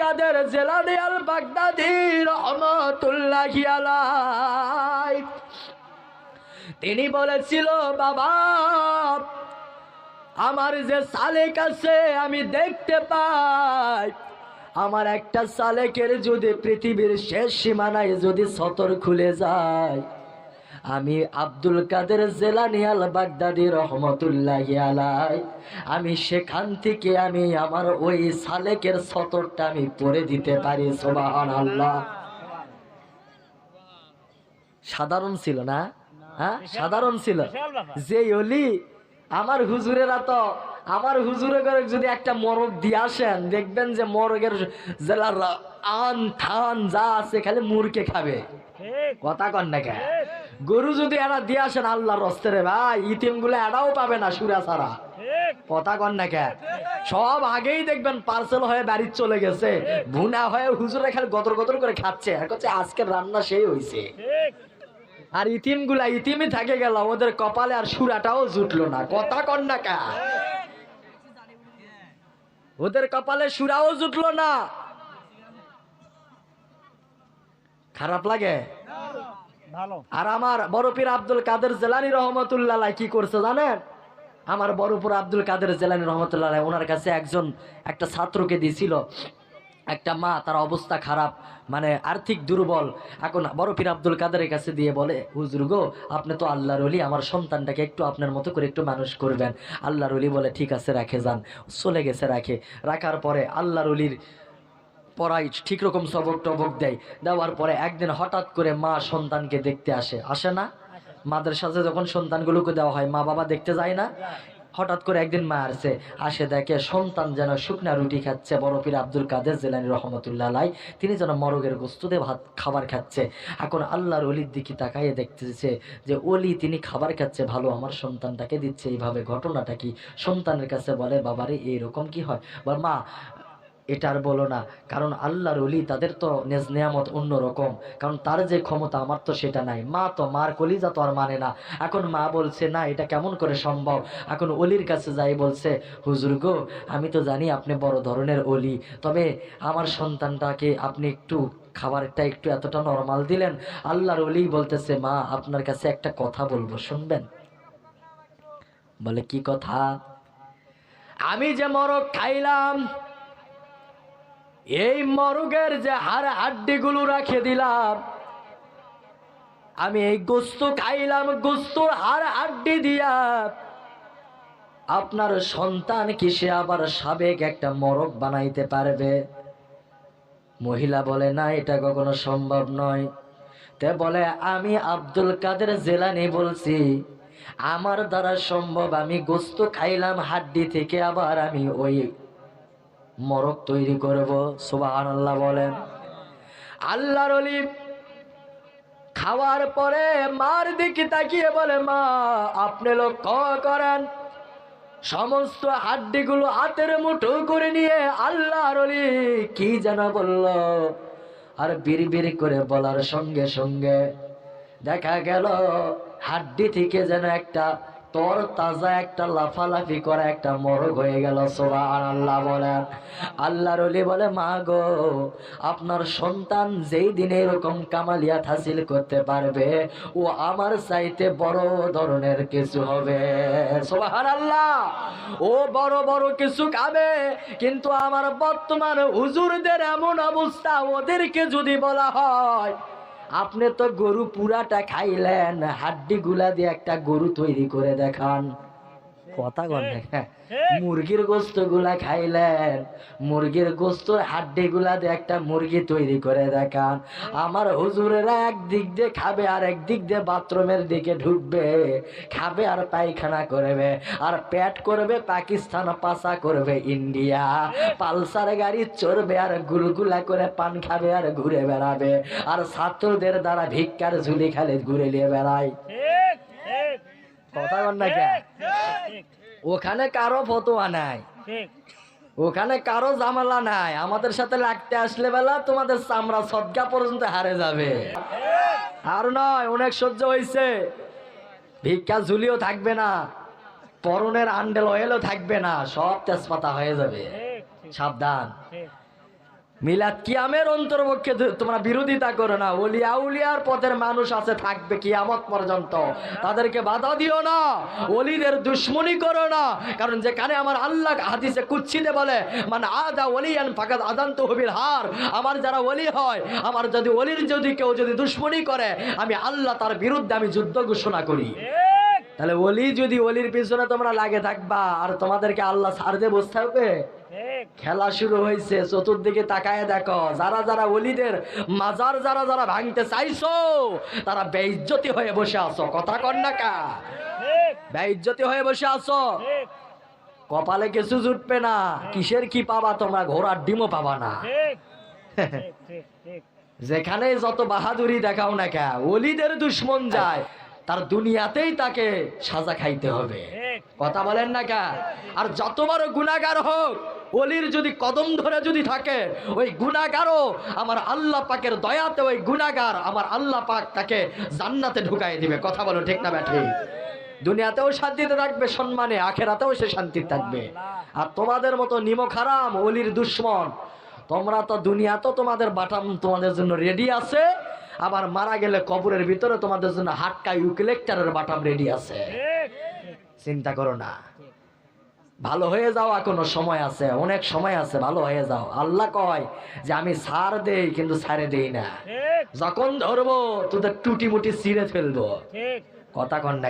কাদের জিলানী আল Baghdadi রাহমাতুল্লাহি আলাইহি তিনি বলেছিল, বাবা আমার যে সালেক আছে আমি দেখতে পাই, আমার একটা সালেকের যদি পৃথিবীর শেষ সীমানায় যদি সতর খুলে যায়, আমি আব্দুল কাদের জিলানী আল বাগদাদী রাহমাতুল্লাহি আলাইহি আমি সেখান থেকে আমি আমার ওই সালেকের সতরটা আমি পরে দিতে পারি। সুবহানাল্লাহ। সাধারণ ছিল না? হ্যাঁ, সাধারণ ছিল। যে ওলি আমার হুজুরেরা তো, আমার হুজুরে করে যদি একটা মরগ দিয়ে আসেন, দেখবেন যে মরগের জেলার আন থান যা আছে খালি মুরকে খাবে। কথা কন না কে? গরু যদি এরা দিয়ে আসেন আল্লাহর রস্তে রে ভাই, ইতিম গুলো এরাও পাবে না সুরা ছাড়া। কথা কন না কে? সব আগেই দেখবেন পার্সেল হয়ে বাড়ি চলে গেছে, ভুনা হয়ে হুজুরে খালি গদর গদর করে খাচ্ছে, আর হচ্ছে আজকের রান্না সেই হয়েছে। আর ইতিম গুলা ইতিমই থাকে গেল, ওদের কপালে আর সুরাটাও জুটলো না। কথা কন না কে? ওদের কপালে সুরাও জুটলো না। খারাপ লাগে? আর আমার বড় পীর আব্দুল কাদের জিলানী রহমতুল্লাহ কি করছে জানেন? আমার বড় পীর আব্দুল কাদের জিলানী রহমতুল্লাহ ওনার কাছে একটা ছাত্রকে দিয়েছিল। একটা মা, তার অবস্থা খারাপ, মানে আর্থিক দুর্বল। এখন বড় পীর আব্দুল কাদেরের কাছে দিয়ে বলে, হুজুর গো আপনি তো আল্লাহর ওলি, আমার সন্তানটাকে একটু আপনার মতো করে একটু মানুষ করবেন। আল্লাহর ওলি বলে ঠিক আছে রেখে যান। চলে গেছে, রাখার পরে আল্লাহর ওলির পড়াই ঠিক রকম সবক টবক দেওয়ার পরে একদিন হঠাৎ করে মা সন্তানকে দেখতে আসে না? মাদের সাথে যখন সন্তানগুলোকে দেওয়া হয় মা বাবা দেখতে যায় না? হঠাৎ করে একদিন মা আসে দেখে সন্তান যেন শুকনা রুটি খাচ্ছে। বড় পীর আব্দুল কাদের জিলানী রহমতুল্লাহ আলাইহি তিনি যেন মরগের গোশত দিয়ে খাবার খাচ্ছে। এখন আল্লাহর ওলির দিকে তাকাইয়ে দেখতেছে যে ওলি তিনি খাবার খাচ্ছে ভালো, আমার সন্তানটাকে দিচ্ছে এইভাবে, ঘটনাটা কি? সন্তানের কাছে বলে, বাবারে এইরকম কি হয়? বল মা এটা আর বলো না, কারণ আল্লাহর ওলি তাদের তো নেজ নেয়ামত অন্যরকম, কারণ তার যে ক্ষমতা আমার তো সেটা নাই। মা তো মার কলিজা তো আর মানে না। এখন মা বলছে না এটা কেমন করে সম্ভব? এখন ওলির কাছে যাই বলছে, হুজুর গো আমি তো জানি আপনি বড় ধরনের ওলি, তবে আমার সন্তানটাকে আপনি একটু খাবারটা একটু এতটা নরমাল দিলেন। আল্লাহর ওলি বলতেছে, মা আপনার কাছে একটা কথা বলবো, শুনবেন? বলে কি কথা? আমি যে মরগ খাইলাম, এই মরগের যে হাড্ডি গুলো রাখে দিলাম, আমি এই গোস্ত খাইলাম, গোস্তর হাড্ডি দিয়া আপনার সন্তান কি সে আবার সাবেক একটা মরগ বানাইতে পারবে? মহিলা বলে না, এটা কখনো সম্ভব নয়। তে বলে আমি আব্দুল কাদের জিলানী বলছি, আমার দ্বারা সম্ভব। আমি গোস্ত খাইলাম হাড্ডি থেকে, আবার আমি ওই মরক তৈরি করব। সুবহানাল্লাহ বলেন। আল্লাহর ওলি খাওয়ার পরে মার দিকে তাকিয়ে বলে, মা আপনি লক্ষ্য করেন, সমস্ত হাড্ডিগুলো হাতের মুঠো করে নিয়ে আল্লাহর ওলি কি যেন বলল, আর বিড়বিড় করে বলার সঙ্গে সঙ্গে দেখা গেল হাড্ডি থেকে যেন একটা তর তাজা একটা লাফালাফি করা একটা মরগ হয়ে গেল। সুবহানাল্লাহ বলেন। আল্লাহর ওলি বলে, মা গো আপনার সন্তান যেই দিনে এরকম কামালিয়াত হাসিল করতে পারবে, ও আমার চাইতে বড় ধরনের কিছু হবে। সুবহানাল্লাহ। ও বড় বড় কিছু খাবে। কিন্তু আমার বর্তমান হুজুরদের এমন অবস্থা, ওদেরকে যদি বলা হয় আপনি তো গরু পুরাটা খাইলেন, হাড্ডি গুলা দিয়ে একটা গরু তৈরি করে দেখান। কথা কন না? মুরগির গোস্ত গুলা খাইলেন, মুরগির গোস্তর হাড্ডি গুলা দিয়ে একটা মুরগি তৈরি করে দেখান। আমার হুজুরেরা একদিক দিয়ে খাবে আর একদিক দিয়ে বাথরুমের দিকে ঢুকবে, খাবে আর পায়খানা করবে, আর পেট করবে পাকিস্তান, পাশা করবে ইন্ডিয়া, পালসার গাড়ি চড়বে আর গুলগুলা করে পান খাবে আর ঘুরে বেড়াবে, আর ছাত্রদের দ্বারা ভিক্ষার ঝুলি খালে ঘুরে নিয়ে বেড়ায়। কথা বল না কে? ওখানে কারো ফতোয়া নাই, ওখানে কারো জামালা নাই। আমাদের সাথে লাগতে আসলে বেলা তোমাদের চামড়া সদকা পর্যন্ত হারে যাবে। আর নয়, অনেক সহ্য হয়েছে। ভিক্ষা ঝুলিও থাকবে না, পরনের আন্ডেল অয়েলও থাকবে না, সব তেজপাতা হয়ে যাবে। সাবধান। মিলাদ কিয়ামের অন্তর্পক্ষে তোমরা বিরোধিতা করো না। ওলি আউলিয়ার পথের মানুষ আছে, থাকবে কিয়ামত পর্যন্ত, তাদেরকে বাধা দিও না, ওলিদের দুশ্মনী করো না। কারণ যেখানে আমার আল্লাহ হাদিসে কুচ্ছিতে বলে মানে আদা ওলিয়ান ফাকাদ আযানতুহু বিল হার, আমার যারা ওলি হয়, আমার যদি ওলির যদি কেউ যদি দুশ্মনী করে, আমি আল্লাহ তার বিরুদ্ধে আমি যুদ্ধ ঘোষণা করি। তাহলে ওলি যদি ওলির পিছনে তোমরা লাগে থাকবা আর তোমাদেরকে আল্লাহ ছাড় দিয়ে বসে থাকবে? খেলা শুরু হয়েছে, চতুর্দিকে তাকায় দেখো, যারা যারা ওলিদের মাজার যারা যারা ভাঙতে চাইছো তারা বেইজ্জতি হয়ে বসে আছো। কথা কন না কা? বেইজ্জতি হয়ে বসে আছো। কপালে কিছু জুটবে না, কিসের কি পাবা তোমরা? ঘোড়ার ডিমও পাবা না। যেখানে যত বাহাদুরি দেখাও না কা, ওলিদের দুশ্মন যায় তার দুনিয়াতেই তাকে সাজা খাইতে হবে। কথা বলেন না কা? আর যত বড় গুনাহগার হোক, ওলির যদি কদম ধরে যদি থাকে, ওই গুনাহগারও আমার আল্লাহ পাকের দয়াতে ওই গুনাহগার আমার আল্লাহ পাক তাকে জান্নাতে ঢুকাই দিবে। কথা বলো ঠিক না ব্যাঠি? দুনিয়াতেও শান্তিতে থাকবে, সম্মানে, আখেরাতেও সে শান্তি থাকবে। আর তোমাদের মতো নিমক হারাম ওলির দুশ্মন, তোমরা তো দুনিয়া তো তোমাদের বাটাম তোমাদের জন্য রেডি আছে, আবার মারা গেলে কবরের ভিতরে তোমাদের জন্য হাটকা ইউক্লেক্টারের বাটাম রেডি আছে। চিন্তা করো না, ভালো হয়ে যাও, এখনো সময় আছে, অনেক সময় আছে, ভালো হয়ে যাও। আল্লাহ কয় যে আমি ছাড় দেই কিন্তু ছাড়ে দেই না, যখন ধরবো তোদের টুটি মুটি ছিঁড়ে ফেলবো। কথা কন না?